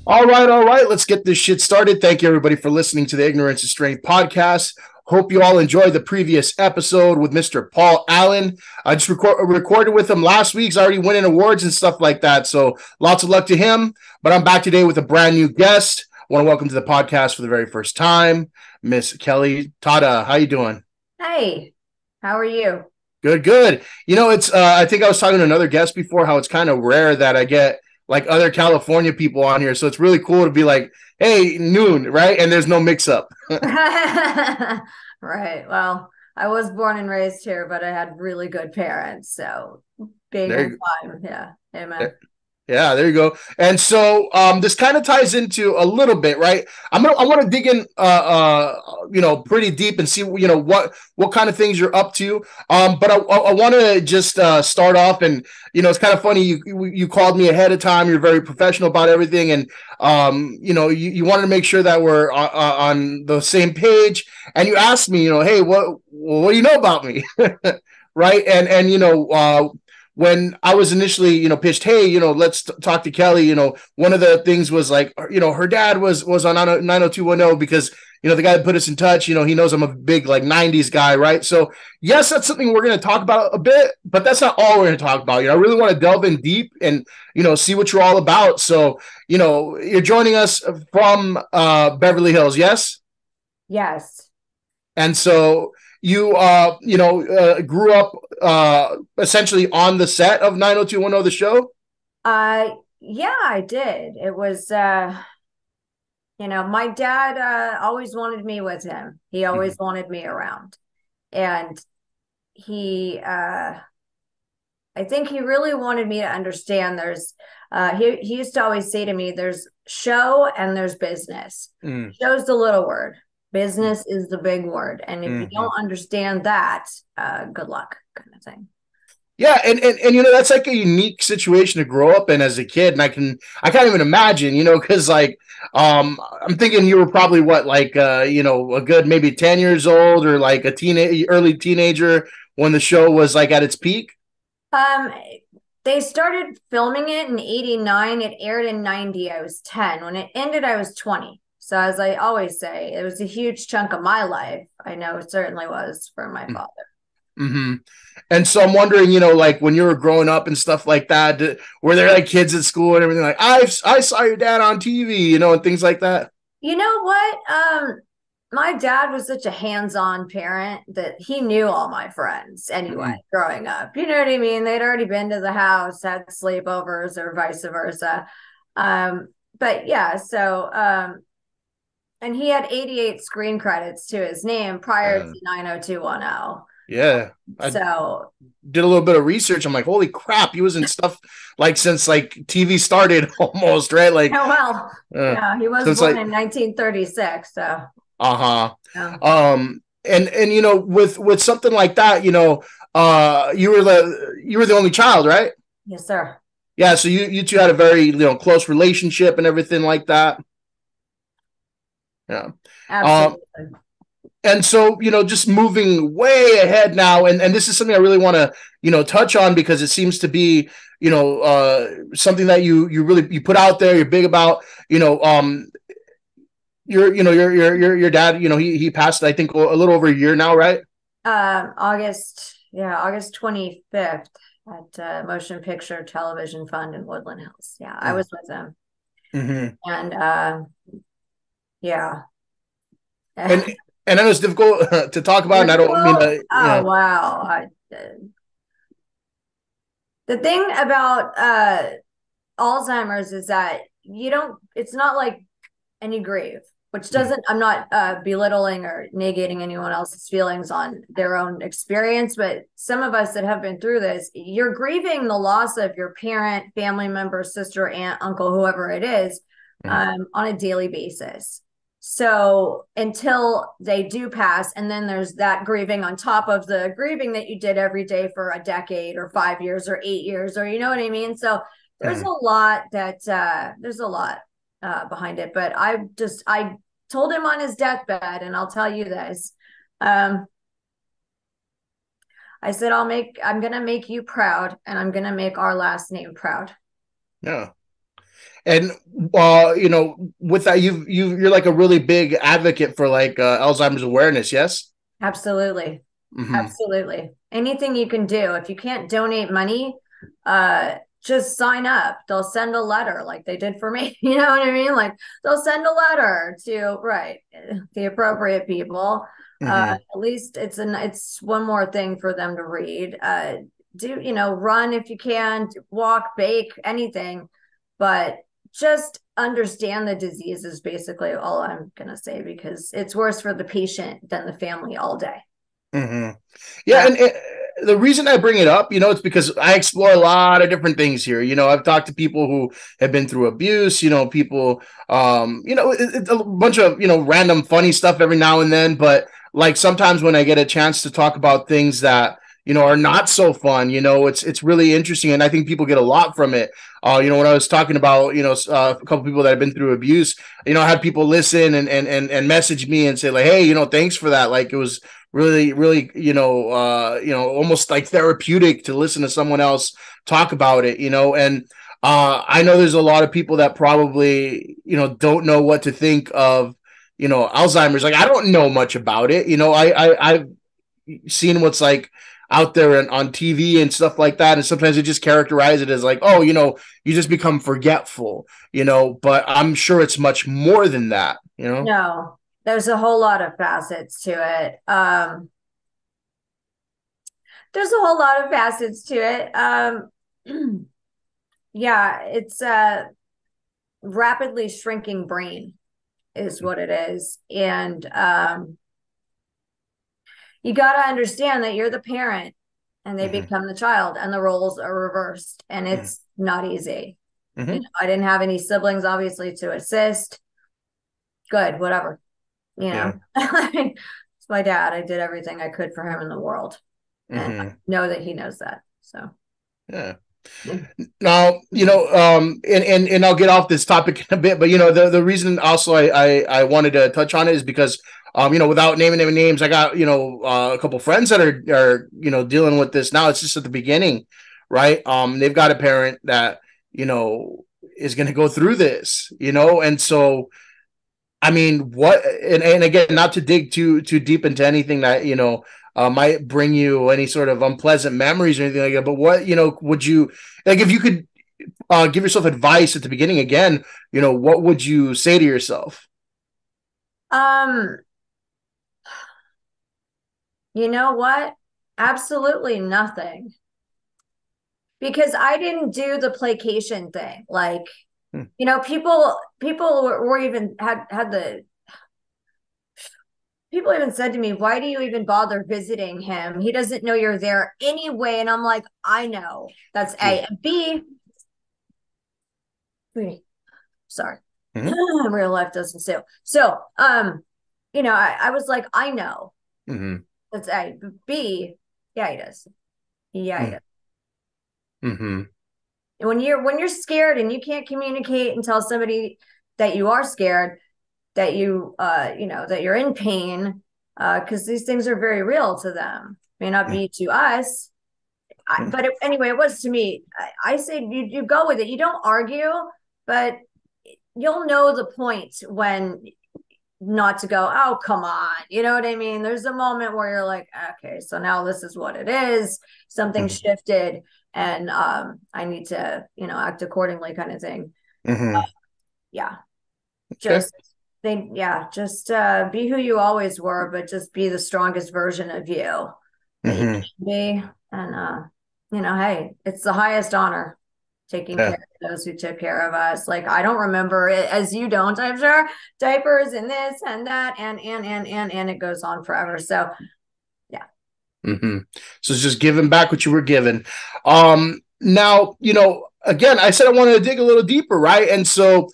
All right. Let's get this shit started. Thank you, everybody, for listening to the Ignorance is Strength podcast. Hope you all enjoyed the previous episode with Mr. Paul Allen. I just recorded with him last week. He's already winning awards and stuff like that. So lots of luck to him. But I'm back today with a brand new guest. I want to welcome to the podcast for the very first time, Miss Kelly Tata. How you doing? Hey, how are you? Good, good. It's I think I was talking to another guest before how it's kind of rare that I get like other California people on here. So it's really cool to be like, hey, noon, right? And there's no mix up. Right. Well, I was born and raised here, but I had really good parents. So being in There, time, yeah. Amen. there, Yeah, there you go. And so this kind of ties into a little bit, right? I want to dig in pretty deep and see what kind of things you're up to. But I want to just start off, and it's kind of funny you called me ahead of time. You're very professional about everything, and you wanted to make sure that we're on the same page. And you asked me, hey, what do you know about me? Right? And when I was initially, pitched, hey, let's talk to Kelly. One of the things was like, her dad was on 90210 because, the guy that put us in touch, he knows I'm a big like 90s guy, right? So yes, that's something we're going to talk about a bit, but that's not all we're going to talk about. I really want to delve in deep and, see what you're all about. So, you're joining us from Beverly Hills, yes? Yes. And so grew up essentially on the set of 90210 the show. Yeah, I did. It was my dad always wanted me with him. He always Mhm. wanted me around. And he I think he really wanted me to understand he used to always say to me, there's show and there's business. Mm. Show's the little word. Business is the big word. And if you Mhm. don't understand that, good luck, kind of thing. Yeah, and that's like a unique situation to grow up in as a kid, and I can't even imagine, because like I'm thinking you were probably what like a good maybe 10 years old or like a early teenager when the show was like at its peak. Um, they started filming it in 89. It aired in 90. I was 10. When it ended, I was 20. So as I always say, it was a huge chunk of my life. I know it certainly was for my father. Mm-hmm. And so I'm wondering, like when you were growing up and stuff like that, were there like kids at school and everything like I saw your dad on TV, and things like that? You know what? My dad was such a hands-on parent that he knew all my friends anyway, Mm-hmm. growing up. You know what I mean? They'd already been to the house, had sleepovers, or vice versa. Um, but yeah, and he had 88 screen credits to his name prior to Uh, 90210. yeah, I So, did a little bit of research. I'm like, holy crap, he was in stuff like since like TV started almost, right? Like, yeah, well, uh, yeah, he was since born like, in 1936. So, uh-huh. yeah. And with something like that, you were the only child, right? Yes, sir. Yeah, so you two had a very close relationship and everything like that. Yeah. Um, Absolutely. and so just moving way ahead now, and this is something I really want to touch on because it seems to be something that you really you put out there. You're big about your dad. He passed I think a little over a year now, right? August 25th at Motion Picture Television Fund in Woodland Hills. Yeah, I was with them. Mm-hmm. And yeah. and and I know it's difficult to talk about, and I don't mean Difficult? to. Oh, Yeah. wow. The thing about Alzheimer's is that it's not like any grief, which doesn't, I'm not belittling or negating anyone else's feelings on their own experience, but some of us that have been through this, you're grieving the loss of your parent, family member, sister, aunt, uncle, whoever it is, Mm-hmm. on a daily basis. So until they do pass, and then there's that grieving on top of the grieving that you did every day for a decade or 5 years or 8 years, or you know what I mean? So Mm-hmm. there's a lot behind it. But I told him on his deathbed, and I'll tell you this. Um, I said I'm gonna make you proud, and I'm gonna make our last name proud. Yeah. And with that, you're like a really big advocate for like Alzheimer's awareness, yes? Absolutely. Mm-hmm. Absolutely. Anything you can do. If you can't donate money, just sign up. They'll send a letter like they did for me. You know what I mean? Like they'll send a letter to right the appropriate people. Mm-hmm. At least it's one more thing for them to read. Run if you can, walk, bake, anything, but just understand the disease is basically all I'm gonna say because it's worse for the patient than the family all day. Mm-hmm. Yeah, Uh, and the reason I bring it up, it's because I explore a lot of different things here. I've talked to people who have been through abuse. People, a bunch of random funny stuff every now and then. But like sometimes when I get a chance to talk about things that are not so fun, it's really interesting, and I think people get a lot from it. When I was talking about a couple people that have been through abuse, I had people listen and message me and say like, hey, thanks for that. Like it was really, really, almost like therapeutic to listen to someone else talk about it, and I know there's a lot of people that probably, don't know what to think of, Alzheimer's. Like, I don't know much about it. I've seen what's like out there and on TV and stuff like that. And sometimes they just characterize it as like, oh, you just become forgetful, but I'm sure it's much more than that. no, there's a whole lot of facets to it. There's a whole lot of facets to it. Yeah, it's a rapidly shrinking brain is what it is. And you got to understand that you're the parent and they Mm-hmm. become the child and the roles are reversed and Mm-hmm. it's not easy. Mm-hmm. I didn't have any siblings obviously to assist. Good, whatever. Yeah. It's my dad. I did everything I could for him in the world. And I Mm-hmm. know that he knows that. So Yeah. Now, and I'll get off this topic in a bit, but the reason also I wanted to touch on it is because without naming any names, I got a couple friends that are dealing with this now. It's just at the beginning, right? They've got a parent that is going to go through this, and so I mean, what? And again, not to dig too deep into anything that might bring you any sort of unpleasant memories or anything like that. But what would you like if you could give yourself advice at the beginning again? What would you say to yourself? um you know what? Absolutely nothing. Because I didn't do the placation thing. Like, Hmm. people were even had the people even said to me, why do you even bother visiting him? He doesn't know you're there anyway. And I'm like, I know. That's A. And B, sorry. Mm-hmm. Real life doesn't sue. So, I was like, I know. Mm-hmm. That's A. B, yeah, he does. Yeah, he does. Mm-hmm. And when you're scared and you can't communicate and tell somebody that you are scared, that that you're in pain, because these things are very real to them. May not be to us, but anyway, it was to me. I say you go with it. You don't argue, but you'll know the point when not to go, oh, come on. You know what I mean? There's a moment where you're like, okay, so now this is what it is. Something Mm-hmm. shifted and I need to, act accordingly kind of thing. Mm-hmm. Yeah. Okay. Just just be who you always were, but just be the strongest version of you that you Mm-hmm. can be. And hey, it's the highest honor taking care Yeah. of those who took care of us. Like I don't remember it as you don't, I'm sure. Diapers and this and that and it goes on forever. So yeah. Mm-hmm. So it's just giving back what you were given. Now, again, I said I wanted to dig a little deeper, right? And so,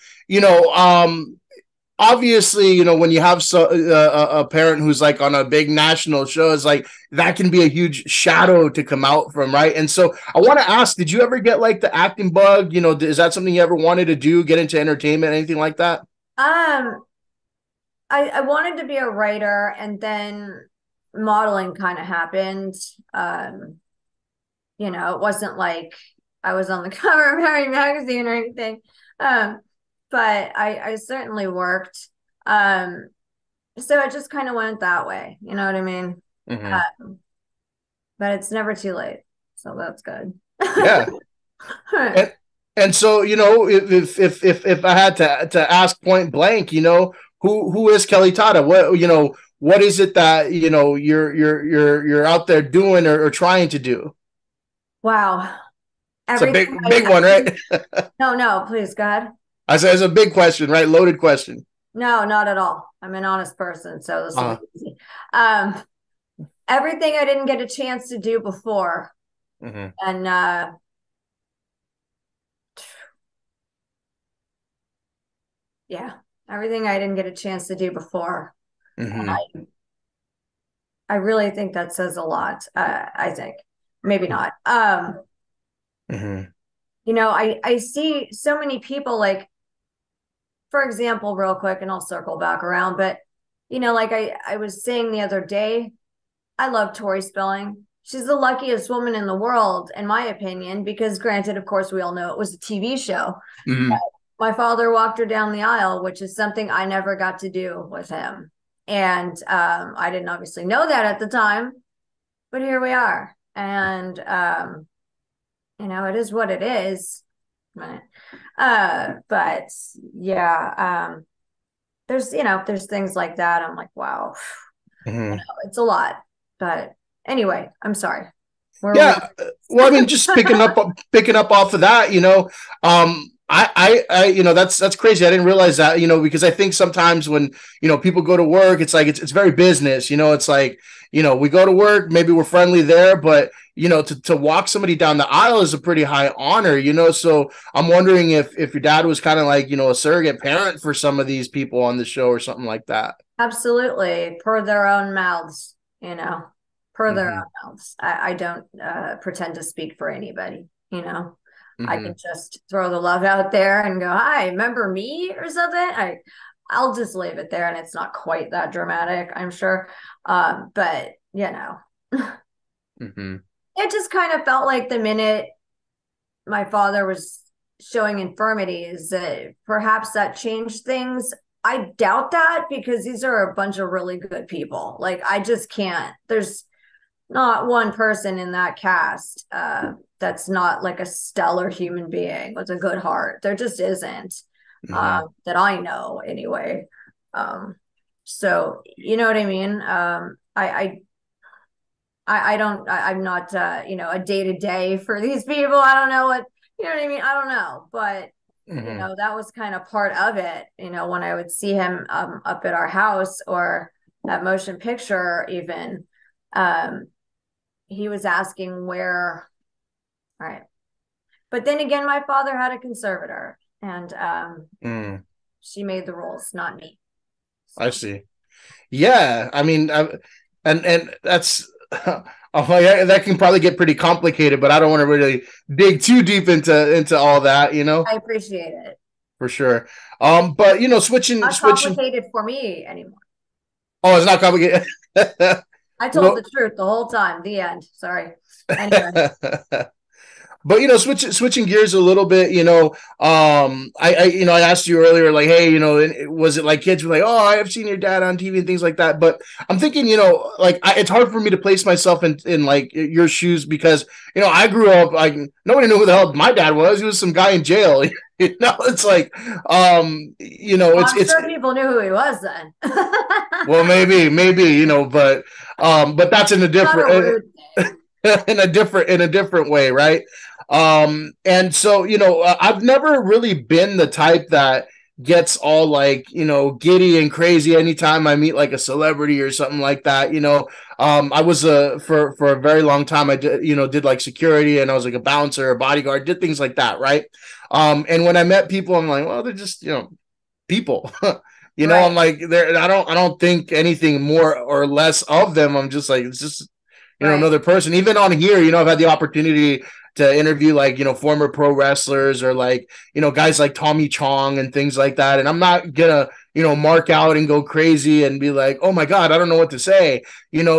obviously, when you have a parent who's like on a big national show, it's like that can be a huge shadow to come out from, right? And so I want to ask, did you ever get like the acting bug? Is that something you ever wanted to do, get into entertainment, anything like that? Um I wanted to be a writer and then modeling kind of happened. It wasn't like I was on the cover of Harry magazine or anything. Um, but I certainly worked. Um, so it just kind of went that way. You know what I mean? Hmm. Um, but it's never too late. So that's good. Yeah. And and so, if I had to ask point blank, who is Kelly Tata? What is it that you're out there doing or trying to do? Wow. It's a Everything big one, right? no, no, please, go ahead. I said it's a big question, right? Loaded question. No, not at all. I'm an honest person, so this will Uh, be easy. Um, everything I didn't get a chance to do before. hmm. And yeah, everything I didn't get a chance to do before. Hmm. I really think that says a lot. I think maybe not. Hmm. I see so many people like, for example, real quick, and I'll circle back around, but like I was saying the other day, I love Tori Spelling. She's the luckiest woman in the world, in my opinion, because granted, of course, we all know it was a TV show. Hmm. My father walked her down the aisle, which is something I never got to do with him. And I didn't obviously know that at the time, but here we are. And it is what it is. But yeah, there's things like that. I'm like, wow, Hmm. it's a lot. But anyway, I'm sorry. Where were we? Yeah. Well, I mean, just picking up off of that, that's crazy. I didn't realize that, because I think sometimes when, people go to work, it's like, it's very business, it's like, we go to work, maybe we're friendly there, but, to walk somebody down the aisle is a pretty high honor, so I'm wondering if your dad was kind of like, a surrogate parent for some of these people on the show or something like that. Absolutely, per their own mouths, per their Hmm. own mouths. I don't pretend to speak for anybody, I can Hmm. just throw the love out there and go, hi, remember me or something. I'll just leave it there, and it's not quite that dramatic, I'm sure. But Hmm. it just kind of felt like the minute my father was showing infirmities, perhaps that changed things. I doubt that because these are a bunch of really good people. Like, I just can't. There's not one person in that cast that's not like a stellar human being with a good heart. There just isn't, Hmm. that I know anyway. So you know what I mean? I don't. I'm not. A day to day for these people. I don't know what. You know what I mean? I don't know, but Hmm. that was kind of part of it. When I would see him up at our house or at motion picture, even, um, he was asking where. All right, but then again, my father had a conservator, and Mm. she made the rules, not me. I So see. Yeah, I mean, and that's that can probably get pretty complicated, but I don't want to really dig too deep into all that, I appreciate it. for sure. But Not switching. complicated for me anymore. Oh, it's not complicated. I told Well, the truth the whole time. The end. Sorry. Anyway. but switching gears a little bit, I asked you earlier, like, hey, was it like kids were like, oh, I've seen your dad on TV and things like that, but I'm thinking, like, it's hard for me to place myself in like your shoes because I grew up like nobody knew who the hell my dad was. He was some guy in jail. It's like, Well, it's I'm sure people knew who he was then. well, maybe, but that's in a Not a different rude thing. in a different way, right? And so I've never really been the type that gets all like giddy and crazy anytime I meet like a celebrity or something like that. I was for a very long time I did like security and I was like a bouncer, a bodyguard, did things like that, right? And when I met people, I'm like, well, they're just people. I'm Right. like there. I don't think anything more or less of them. I'm just like it's just Right. another person. Even on here, I've had the opportunity to interview like former pro wrestlers or like guys like Tommy Chong and things like that. And I'm not gonna mark out and go crazy and be like, oh my god, I don't know what to say.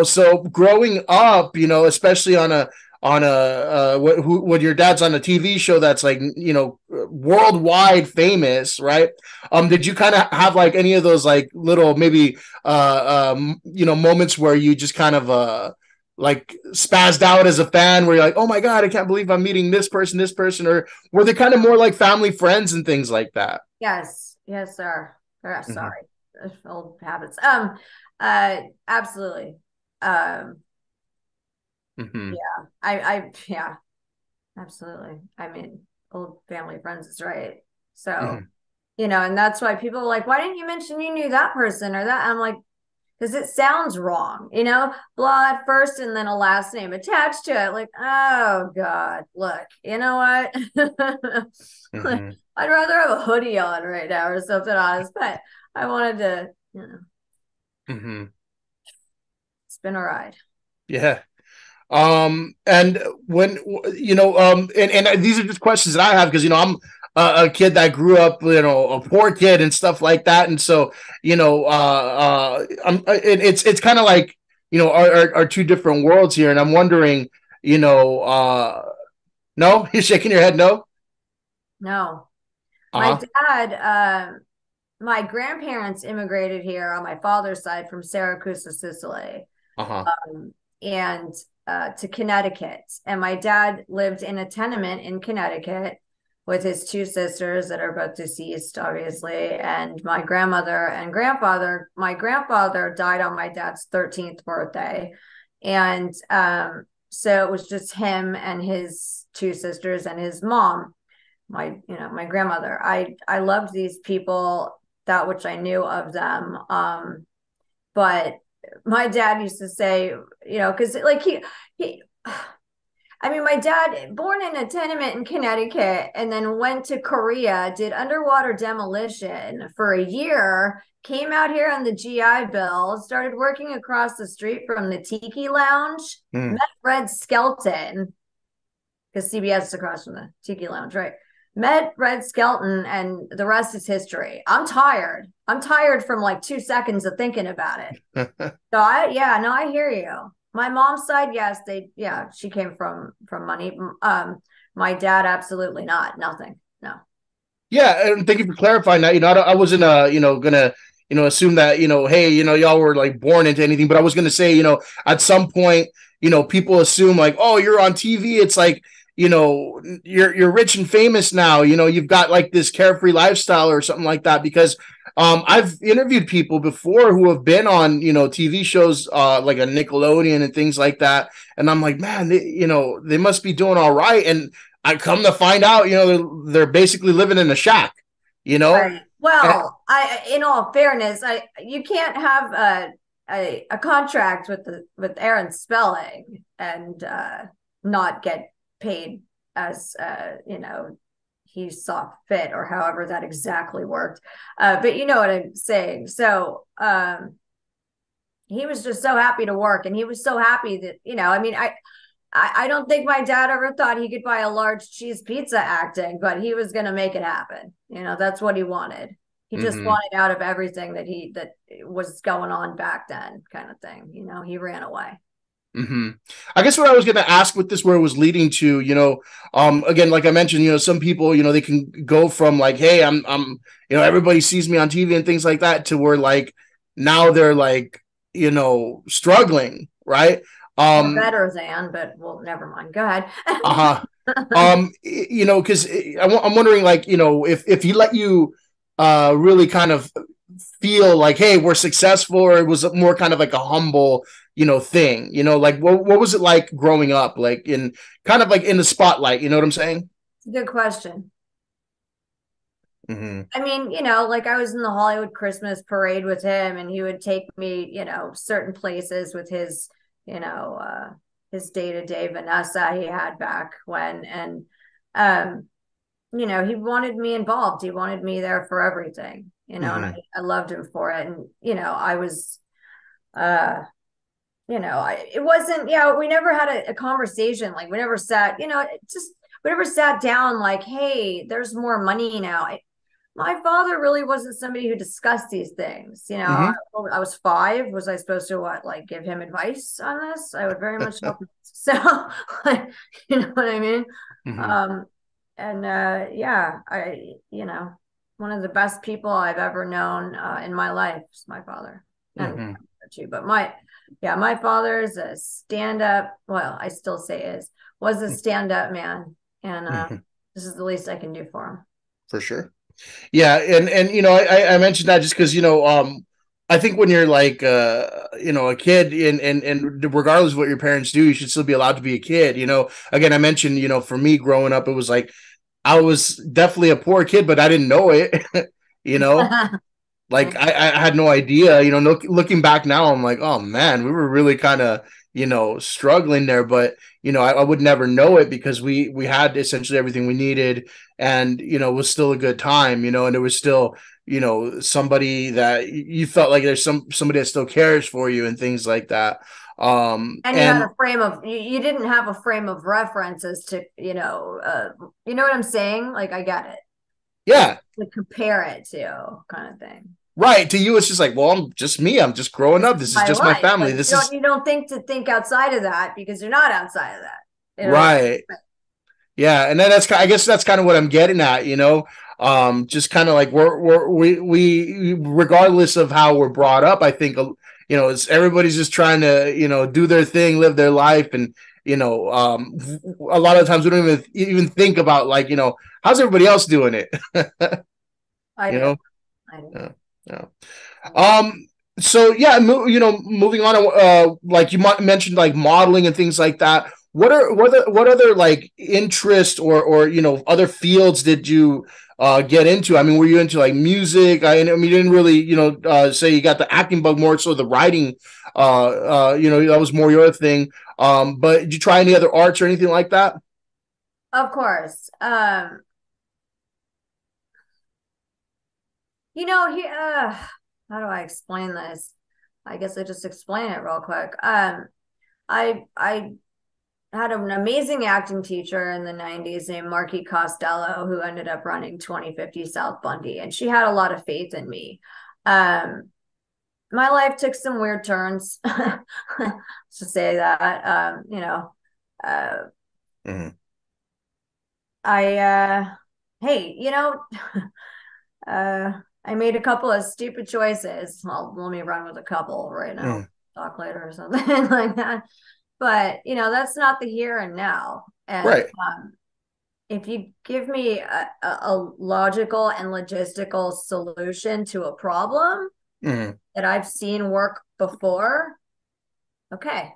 So growing up, especially on a when your dad's on a TV show that's like, you know, worldwide famous, right? Did you kind of have like any of those like little maybe you know, moments where you just kind of like spazzed out as a fan where you're like, oh my god, I can't believe I'm meeting this person, or were they kind of more like family friends and things like that? Yes, yes, sir. Mm-hmm. Sorry, old habits. Absolutely. Mm-hmm. Yeah, yeah, absolutely. I mean, old family friends is right. So, Mm-hmm. and that's why people are like, why didn't you mention you knew that person or that? I'm like, because it sounds wrong, blah at first and then a last name attached to it. Like, oh God, look, you know what? Mm-hmm. I'd rather have a hoodie on right now or something honest, but I wanted to, Mm-hmm. it's been a ride. Yeah. And when, and these are just questions that I have because, you know, I'm a kid that grew up, you know, a poor kid and stuff like that. And so, you know, it's kind of like, you know, our two different worlds here. And I'm wondering, you know, no, you're shaking your head. No. No, my Uh-huh. dad, my grandparents immigrated here on my father's side from Syracuse, Sicily, Uh-huh. and to Connecticut. And my dad lived in a tenement in Connecticut with his two sisters that are both deceased, obviously, and my grandmother and grandfather. My grandfather died on my dad's 13th birthday. And so it was just him and his two sisters and his mom, my grandmother. I loved these people, that which I knew of them. But my dad used to say, because like he I mean, my dad, born in a tenement in Connecticut and then went to Korea, did underwater demolition for a year, came out here on the GI Bill, started working across the street from the Tiki Lounge, Mm. met Red Skelton, because CBS is across from the Tiki Lounge, right? Met Red Skelton, and the rest is history. I'm tired. I'm tired from like 2 seconds of thinking about it. So yeah, no, I hear you. My mom's side, yes, yeah, she came from money. My dad, absolutely not, nothing, no. Yeah, and thank you for clarifying that. You know, I wasn't, you know, gonna, you know, assume that, you know, hey, you know, y'all were like born into anything, but I was gonna say, you know, at some point, you know, people assume like, oh, you're on TV. It's like, you know, you're rich and famous now. You know, you've got like this carefree lifestyle or something like that. Because I've interviewed people before who have been on, you know, TV shows like a Nickelodeon and things like that, and I'm like, man, you know, they must be doing all right. And I come to find out, you know, they're basically living in a shack, you know. Right. And, Well, in all fairness, you can't have a contract with Aaron Spelling and not get paid as he saw fit, or however that exactly worked. But you know what I'm saying. So he was just so happy to work, and he was so happy that, I mean, I don't think my dad ever thought he could buy a large cheese pizza acting, but he was going to make it happen. That's what he wanted. He just mm-hmm, wanted out of everything that was going on back then, kind of thing. He ran away. mm-hmm. I guess what I was going to ask with this, where it was leading to, you know, again, like I mentioned, you know, some people, you know, they can go from like, hey, you know, everybody sees me on TV and things like that, to where like now they're like, you know, struggling, right? Or Um, better than, but well, never mind. Go ahead. uh-huh. You know, because I'm wondering, like, you know, if he let you really kind of feel like, hey, we're successful, or it was more kind of like a humble, you know, thing, you know, like what was it like growing up, like in kind of like in the spotlight, you know what I'm saying? It's a good question. Mm-hmm. I mean, like I was in the Hollywood Christmas parade with him, and he would take me, certain places with you know, his day-to-day Vanessa he had back when. And, um, he wanted me involved. He wanted me there for everything, and Mm-hmm. I loved him for it. And, I was, it wasn't, yeah, we never had a conversation. Like, we never sat, we never sat down like, hey, there's more money now. my father really wasn't somebody who discussed these things. You know, Mm-hmm. I was 5. Was I supposed to what, like give him advice on this? I would very much hope not. So, like, you know what I mean? Mm-hmm. Um, and yeah, one of the best people I've ever known in my life is my father, and Mm-hmm. too. But my father is a stand-up. Well, I still say was a stand-up man, and Mm-hmm. this is the least I can do for him. For sure. Yeah, and I mentioned that just because I think when you're like a kid, and regardless of what your parents do, you should still be allowed to be a kid. Again, I mentioned for me growing up, it was like I was definitely a poor kid, but I didn't know it. you know, like I had no idea. Looking back now, I'm like, oh man, we were really kind of struggling there. But I would never know it because we had essentially everything we needed, and it was still a good time. And it was still somebody that you felt like there's somebody that still cares for you and things like that. And you had And a frame of you didn't have a frame of reference as to you know what I'm saying, like I get it, like yeah, to compare it to kind of thing. right. To you, it's just like, well, I'm just me. I'm just growing This up. is This is my just my life. family. Like This is you don't think outside of that because you're not outside of that. You know what I mean? right. Yeah, and then I guess that's kind of what I'm getting at, just kind of like we regardless of how we're brought up, I think it's everybody's just trying to do their thing, live their life, and a lot of times we don't even think about like how's everybody else doing it, I you do. know, I do. yeah, yeah. So yeah, moving on, like you mentioned, like modeling and things like that. What other like interest or other fields did you get into? I mean, were you into like music? I mean, you didn't really say you got the acting bug, more so the writing. That was more your thing. But did you try any other arts or anything like that? Of course. How do I explain this? I guess I just explain it real quick. I had an amazing acting teacher in the 90s named Marky Costello, who ended up running 2050 South Bundy, and she had a lot of faith in me. My life took some weird turns, to say that. Uh, Mm-hmm. hey, uh, I made a couple of stupid choices. Well, let me run with a couple right now. Talk later or something like that. But that's not the here and now. And Right. if you give me a logical and logistical solution to a problem Mm-hmm. that I've seen work before, okay,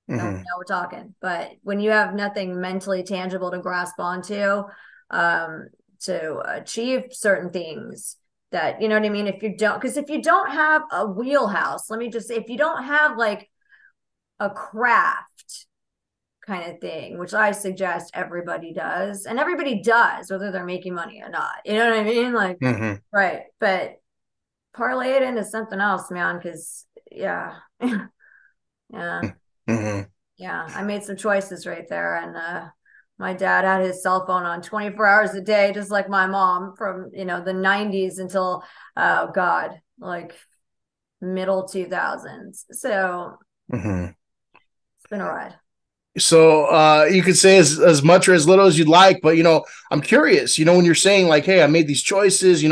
now Mm-hmm. we're talking. But when you have nothing mentally tangible to grasp onto, um, to achieve certain things, that you know what I mean. If you don't have a wheelhouse, let me just say, if you don't have like a craft kind of thing, which I suggest everybody does, and everybody does, whether they're making money or not. You know what I mean? Like, Mm-hmm. right. But parlay it into something else, man, because yeah. Yeah. Mm-hmm. Yeah. I made some choices right there. And my dad had his cell phone on 24 hours a day, just like my mom from, the 90s until, oh God, like middle 2000s. So Mm-hmm. it's been a ride. So you could say as much or as little as you'd like, but I'm curious. When you're saying like, "Hey, I made these choices,"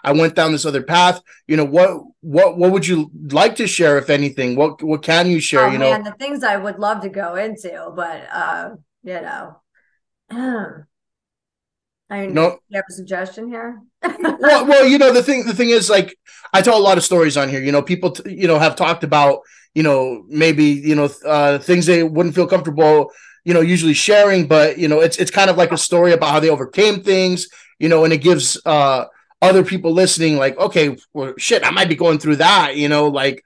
I went down this other path. What would you like to share, if anything? What can you share? Oh man, the things I would love to go into, but you know, I You mean, do know, you have a suggestion here? well, the thing is, like, I tell a lot of stories on here. People, have talked about, maybe, things they wouldn't feel comfortable, usually sharing, but it's kind of like a story about how they overcame things, and it gives other people listening, like, okay, well, shit, I might be going through that, like.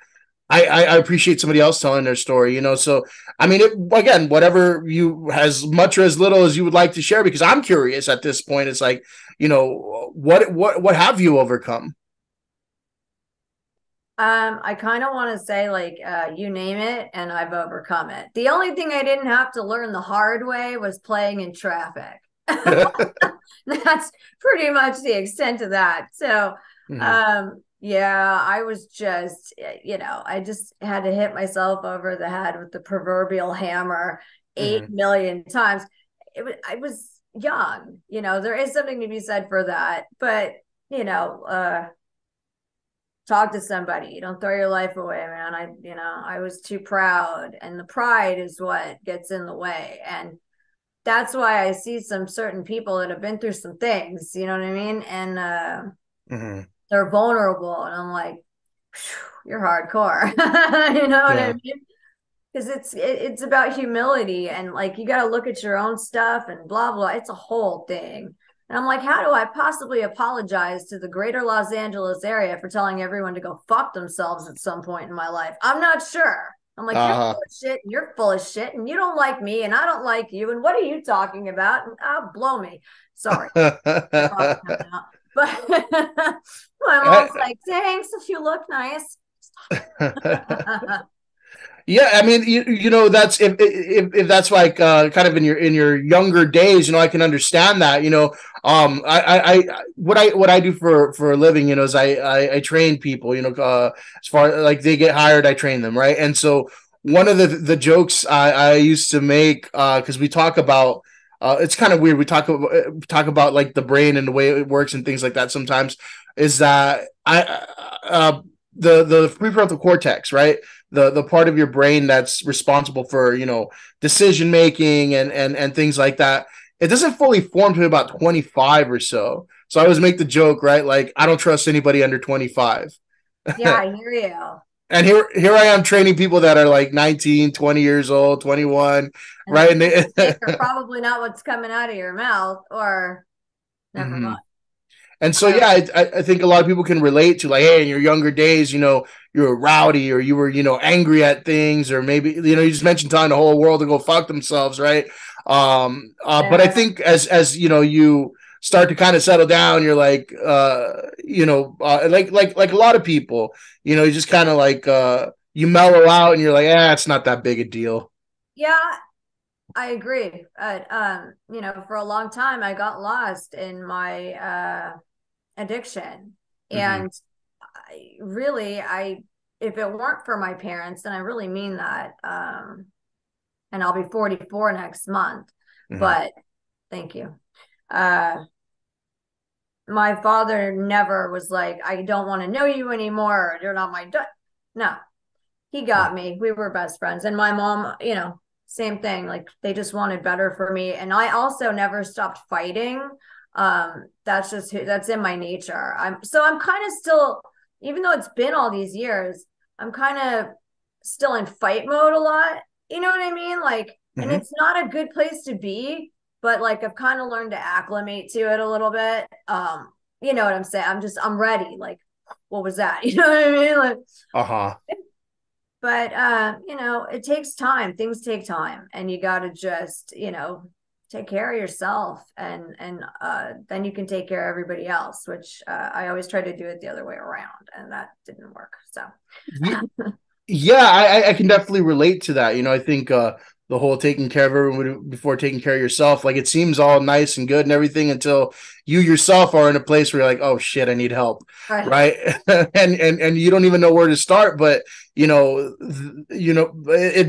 I appreciate somebody else telling their story, So, I mean, again, whatever you, as much or as little as you would like to share, because I'm curious at this point. It's like, what have you overcome? I kind of want to say like you name it and I've overcome it. The only thing I didn't have to learn the hard way was playing in traffic. That's pretty much the extent of that. So, Hmm. yeah, I was just, I just had to hit myself over the head with the proverbial hammer eight Hmm. million times. I was young, there is something to be said for that. But, you know, uh, talk to somebody. Don't throw your life away, man. I was too proud, and the pride is what gets in the way. And that's why I see some certain people that have been through some things, you know what I mean? And Hmm. they're vulnerable. And I'm like, you're hardcore. You know what I Yeah. mean? Because it's about humility, and like you got to look at your own stuff and blah blah. It's a whole thing. And I'm like, how do I possibly apologize to the greater Los Angeles area for telling everyone to go fuck themselves at some point in my life? I'm not sure. I'm like, you're Uh-huh. full of shit and you're full of shit and you don't like me and I don't like you. And what are you talking about? And blow me. Sorry. My coffee coming out. But my mom's like, thanks, if you look nice. Yeah, I mean, that's if that's like kind of in your younger days, I can understand that. What I do for a living, is I train people. As far like they get hired, I train them, right? And so one of the jokes I used to make because we talk about. It's kind of weird. We talk about like the brain and the way it works and things like that. Sometimes is that the prefrontal cortex, right? The part of your brain that's responsible for decision making and things like that, it doesn't fully form to about 25 or so. So I always make the joke, right, like I don't trust anybody under 25. Yeah, I hear you. And here I am training people that are like 19, 20 years old, 21, And the right? things you think are probably not what's coming out of your mouth, or never Mhm. mind. And so, Uh, yeah, I think a lot of people can relate to like, hey, in your younger days, you were rowdy or you were, angry at things, or maybe, you just mentioned telling the whole world to go fuck themselves, right? But I yeah, think as you start to kind of settle down, you're like, like a lot of people, you just kind of like, you mellow out and you're like, it's not that big a deal. yeah, I agree. For a long time, I got lost in my addiction, Hmm. and if it weren't for my parents, and I really mean that, and I'll be 44 next month, Hmm. but thank you. Uh, my father never was like, I don't want to know you anymore. You're not my no, he got me. We were best friends. And my mom, same thing. Like they just wanted better for me. And I also never stopped fighting. That's in my nature. I'm kind of still, even though it's been all these years, I'm kind of still in fight mode a lot. You know what I mean? Like, and Hmm. it's not a good place to be, but like I've kind of learned to acclimate to it a little bit. You know what I'm saying? I'm ready. Like, what was that? You know what I mean? Like, Uh-huh. but it takes time. Things take time, and you got to just take care of yourself, and then you can take care of everybody else, which I always try to do it the other way around, and that didn't work. So Yeah, I can definitely relate to that. I think the whole taking care of everyone before taking care of yourself, like it seems all nice and good and everything until you yourself are in a place where you're like, oh shit, I need help, right. right? And you don't even know where to start. But it'd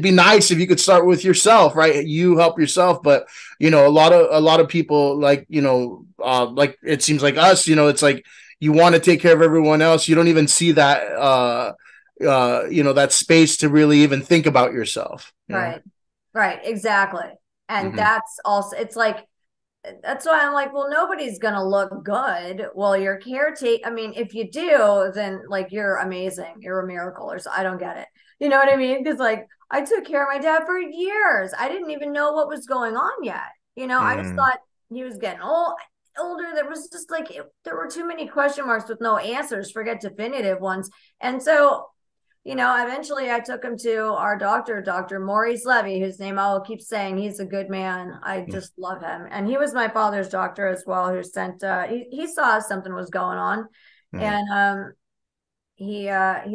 be nice if you could start with yourself, right? You help yourself, but a lot of people like it seems like us, it's like you want to take care of everyone else. You don't even see that. That space to really even think about yourself. Right. Right. Exactly. And Mm-hmm. it's like, that's why I'm like, well, nobody's gonna look good. Well, you're caretaker. I mean, if you do, then like you're amazing. You're a miracle, or so. I don't get it. You know what I mean? Because like I took care of my dad for years. I didn't even know what was going on yet. I just Mm-hmm. thought he was getting older. There was just like there were too many question marks with no answers. Forget definitive ones. And so eventually I took him to our doctor, Dr. Maurice Levy, whose name I will keep saying. He's a good man. I just love him. And he was my father's doctor as well, who sent, he saw something was going on. Mm-hmm. And he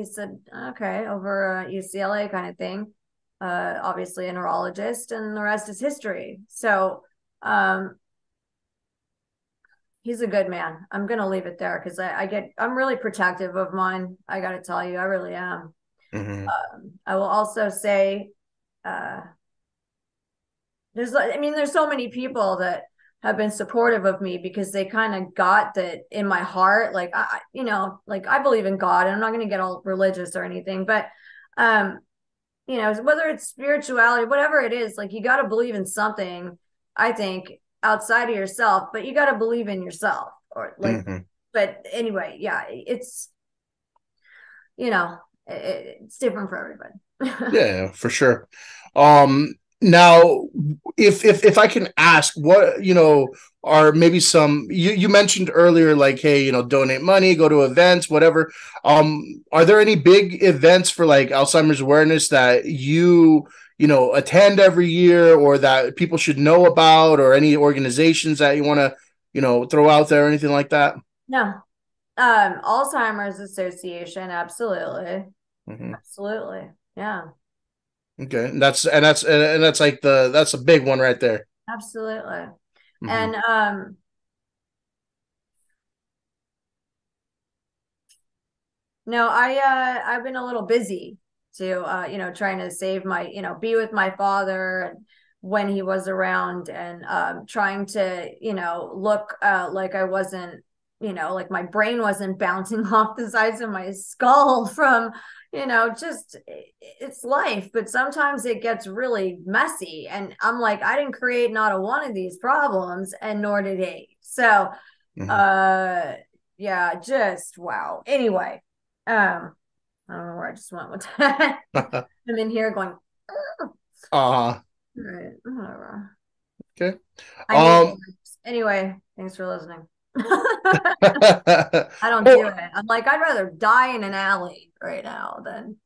said, okay, over UCLA kind of thing. Obviously a neurologist, and the rest is history. So, um, he's a good man. I'm gonna leave it there because I'm really protective of mine. I gotta tell you, I really am. Mm-hmm. I will also say, uh, there's so many people that have been supportive of me because they kind of got that in my heart. Like like I believe in God, and I'm not gonna get all religious or anything, but um, whether it's spirituality, whatever it is, like you got to believe in something, I think, outside of yourself, but you got to believe in yourself or like, Mm-hmm. but anyway, yeah, you know, it's different for everybody. Yeah, for sure. Now, if I can ask, what are maybe some you mentioned earlier, like, hey, donate money, go to events, whatever. Are there any big events for like Alzheimer's awareness that attend every year, or that people should know about, or any organizations that you want to throw out there, or anything like that? No. Alzheimer's Association, absolutely. Hmm. Absolutely. Yeah, Okay, and that's like that's a big one right there. absolutely. Hmm. And no, I've been a little busy to trying to save my, be with my father and when he was around, and trying to, look like I wasn't, like my brain wasn't bouncing off the sides of my skull from, just it's life, but sometimes it gets really messy. And I'm like, I didn't create not a one of these problems, and nor did he. So Hmm. uh yeah, just wow. Anyway, I don't know where I just went with that. I'm in here going, "Ugh." uh All right, whatever. okay. I hate Um, words. Anyway, thanks for listening. I don't do oh, it. I'm like, I'd rather die in an alley right now than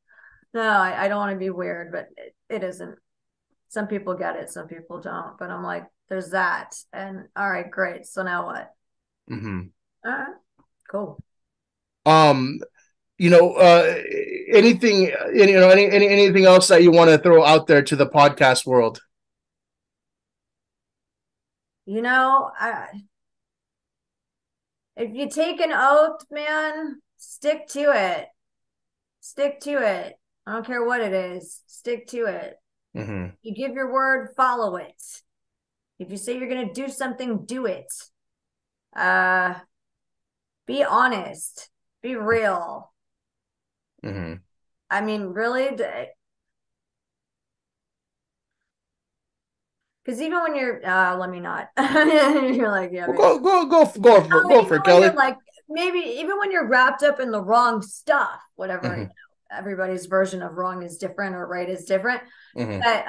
no, I don't want to be weird, but it isn't. Some people get it, some people don't. But I'm like, there's that. And all right, great. So now what? mhm. All right, cool. Um, anything, anything else that you want to throw out there to the podcast world? I if you take an oath, man, stick to it. Stick to it. I don't care what it is. Stick to it. Hmm. You give your word, follow it. If you say you're going to do something, do it. Uh, be honest. Be real. Hmm. I mean, really, because even when you're, let me not. You're like, yeah, Well, maybe. go for Even it, when you're Kelly. like, maybe even when you're wrapped up in the wrong stuff, whatever, Hmm. everybody's version of wrong is different or right is different. Hmm. But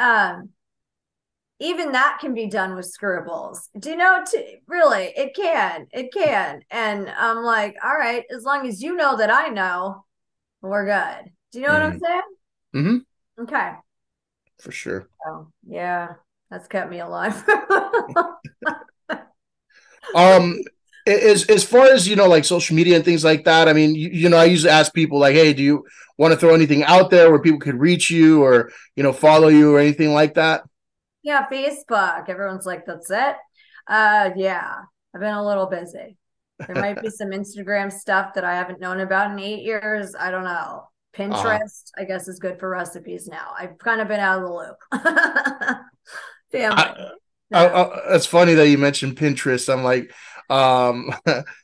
even that can be done with scribbles. Do you know? Really, it can. And I'm like, all right, as long as you know that I know, we're good. Do you know what I'm Hmm. saying? Hmm. Okay. For sure. Oh yeah, that's kept me alive. Um, as far as like social media and things like that, I mean, I usually ask people like, hey, do you want to throw anything out there where people could reach you, or follow you, or anything like that? Yeah, Facebook. Everyone's like, that's it. Yeah, I've been a little busy. There might be some Instagram stuff that I haven't known about in 8 years. I don't know. Uh, Pinterest, I guess, is good for recipes now. I've kind of been out of the loop. Family. I, Yeah. it's funny that you mentioned Pinterest. I'm like, um,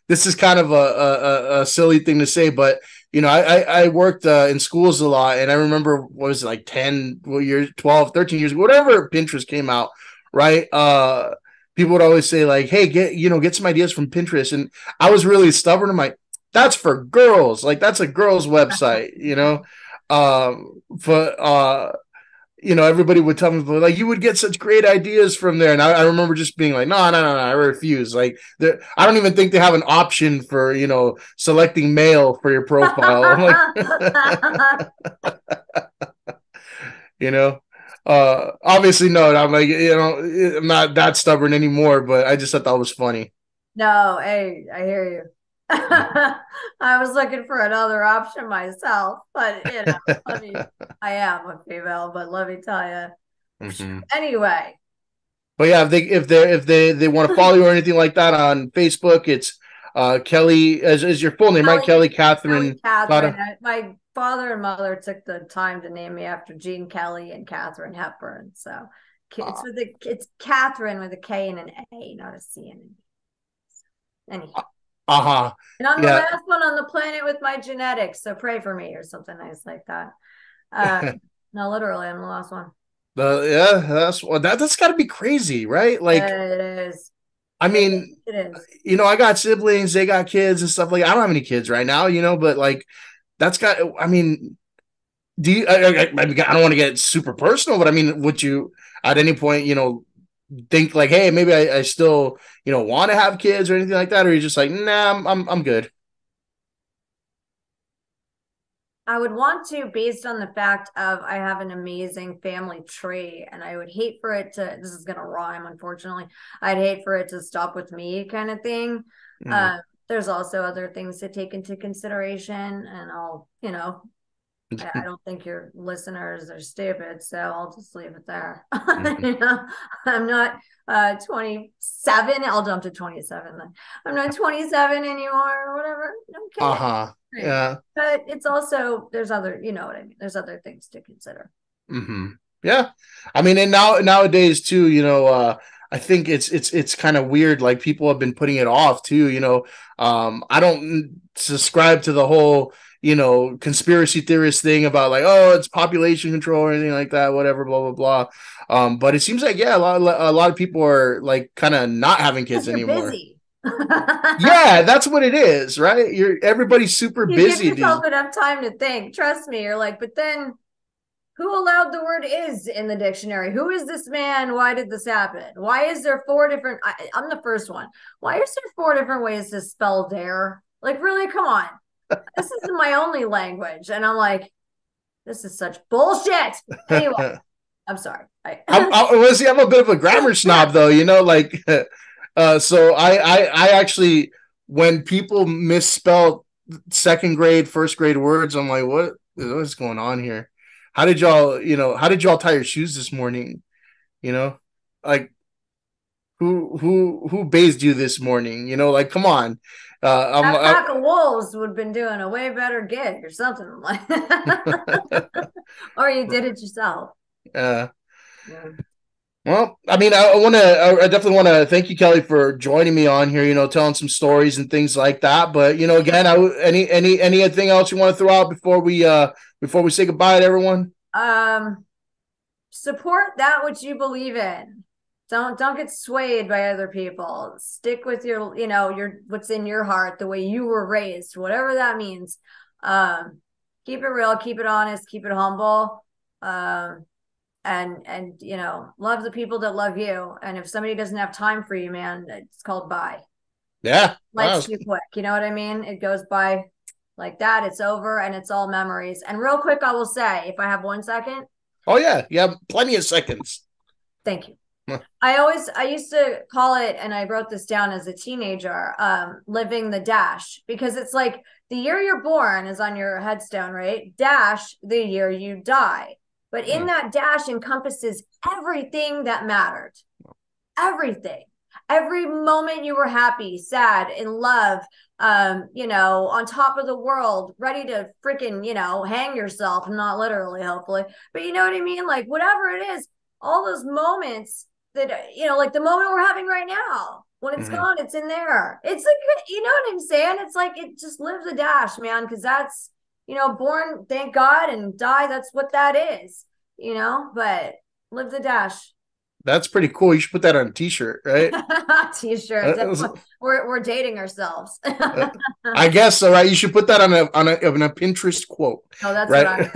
this is kind of a silly thing to say, but I worked in schools a lot, and I remember what was it, like 10 years, 12, 13 years, whatever Pinterest came out, right? People would always say like, hey, get some ideas from Pinterest, and I was really stubborn. I'm like, that's for girls, like that's a girls website. But everybody would tell me like you would get such great ideas from there, and I remember just being like, no, no, no, no, I refuse. Like, I don't even think they have an option for selecting male for your profile. I'm like, you know, obviously no. I'm like, I'm not that stubborn anymore, but I just thought that was funny. No, hey, I hear you. I was looking for another option myself, but I am a female, but let me tell you. Mm-hmm. Anyway, But yeah, if they want to follow you or anything like that on Facebook, it's Kelly is your full name, right? Kelly Kelly Katharine Catherine. Tata. My father and mother took the time to name me after Gene Kelly and Catherine Hepburn. So Uh it's Catherine with a K and an A, not a C and an E. Anyhow. huh. And I'm the Yeah. last one on the planet with my genetics, so pray for me or something nice like that. Uh, no, literally, I'm the last one. Yeah, that's got to be crazy, right? Like, It is. I It, mean, it is. I got siblings, they got kids and stuff like. I don't have any kids right now, but like that's got. I mean, do you? I don't want to get super personal, but I mean, would you at any point, think like, hey, maybe I still, want to have kids or anything like that, or you're just like, nah, I'm good. I would want to, based on the fact of I have an amazing family tree, and I would hate for it to. This is gonna rhyme, unfortunately. I'd hate for it to stop with me, kind of thing. Mm. There's also other things to take into consideration, and I don't think your listeners are stupid, so I'll just leave it there. I'm not 27. I'll jump to 27 then. I'm not 27 anymore or whatever. I'm Uh kidding. huh. Right. Yeah. But it's also there's other, you know what I mean. There's other things to consider. Hmm. Yeah, I mean, and nowadays too, I think it's kind of weird. Like people have been putting it off too. I don't subscribe to the whole conspiracy theorist thing about like, oh, it's population control or anything like that. Whatever, blah blah blah. But it seems like yeah, a lot of people are like kind of not having kids Because you're anymore. busy. Yeah, that's what it is, right? Everybody's super You give busy these. yourself enough time to think. Trust me. You're like, but then who allowed the word is in the dictionary? Who is this man? Why did this happen? Why is there four different? I'm the first one. Why is there four different ways to spell dare? Like, really? Come on. This isn't my only language. And I'm like, this is such bullshit. Anyway, I'm sorry. I'm a bit of a grammar snob though, like so I actually when people misspell second grade, first grade words, I'm like, what's going on here? How did y'all tie your shoes this morning? You know? Like who bathed you this morning? Like come on. That pack of wolves would have been doing a way better gig or something like or you did it yourself. uh Yeah. Well, I mean, I definitely want to thank you, Kelly, for joining me on here. Telling some stories and things like that. But again, anything else you want to throw out before we say goodbye to everyone? Support that which you believe in. Don't get swayed by other people. Stick with your what's in your heart, the way you were raised, whatever that means. Keep it real, keep it honest, keep it humble. And love the people that love you. And if somebody doesn't have time for you, man, it's called bye. Yeah, Life's too quick. You know what I mean? It goes by like that. It's over and it's all memories. And real quick, I will say, if I have 1 second. Oh yeah, you have plenty of seconds. Thank you. I used to call it, and I wrote this down as a teenager, living the dash, because it's like the year you're born is on your headstone, right? Dash, the year you die. But in that dash encompasses everything that mattered. Everything. Every moment you were happy, sad, in love, on top of the world, ready to freaking, hang yourself, not literally, hopefully. But you know what I mean? Like whatever it is, all those moments that, like the moment we're having right now, when it's gone, it's in there. It's like, you know what I'm saying? It's like, it just live the dash, man. Cause that's, born, thank God, and die. That's what that is, but live the dash. That's pretty cool. You should put that on a t-shirt, right? T-shirt. We're dating ourselves. I guess so, right? You should put that on a Pinterest quote. Oh, that's right? what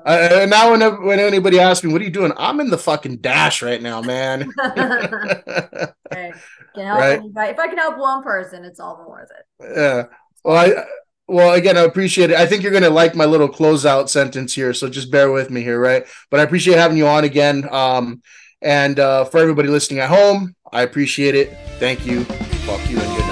I'm saying. Now, when anybody asks me, "What are you doing?" I'm in the fucking dash right now, man. Hey, can help right? anybody. If I can help one person, it's all worth it. Yeah. Well, again, I appreciate it. I think you're going to like my little closeout sentence here, so just bear with me here, right? But I appreciate having you on again. And for everybody listening at home, I appreciate it. Thank you. Fuck you and good.